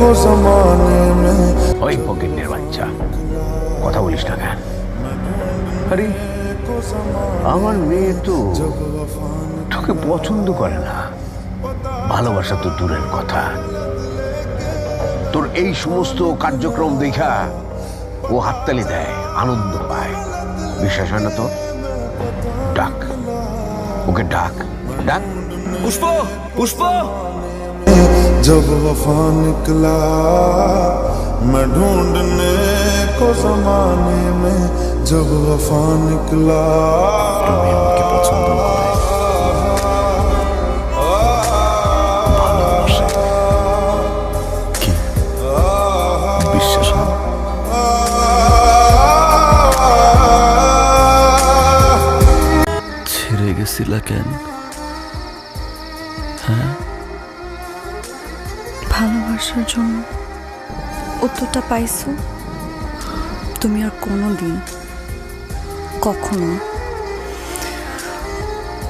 को जमाने में। ওই ফকিন্নের বাচ্চা, কথা বলিস না কেন? আরে আমার মেয়ে তো তোকে পছন্দ করে না, ভালোবাসা তো দূরের কথা। তোর এই সমস্ত কার্যক্রম দেখা ও হাততালি দেয়, আনন্দ পায়। বিশ্বাস হয় না তো? ডাক ওকে, ডাক ডাক। পুষ্প, পুষ্প। जब वफा निकला मैं ढूंढने को जमाने में, जब वफा निकला। তুমি আমাকে পছন্দ করে, ভালোবাসে, কি বিশ্বাস হয়? ছেড়ে গেছিলা কেন? হ্যাঁ, ভালোবাসার জন্য উত্তরটা পাইছো। তুমি আর কোনোদিন কখনো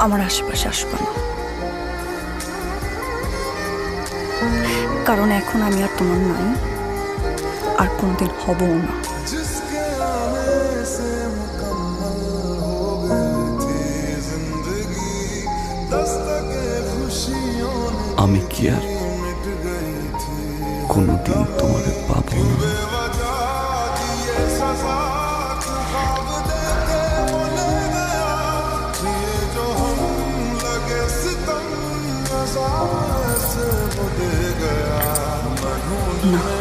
আমার আশেপাশে আসবে না, কারণ এখন আমি আর তোমার নাই, আর কোনোদিন হবও না। जिसके आने से मुकम्मल हो गई थी जिंदगी, दस्तके खुशियों ने আমি কি আর मिट गई थी। কোনোদিন তোমাকে পাবো না? बेवजह दिए सजा क्यों ख्वाब देखे बोले गया, ये जो हम लगे सितम नज़ारे से वो दे गया। मैं ढूंढने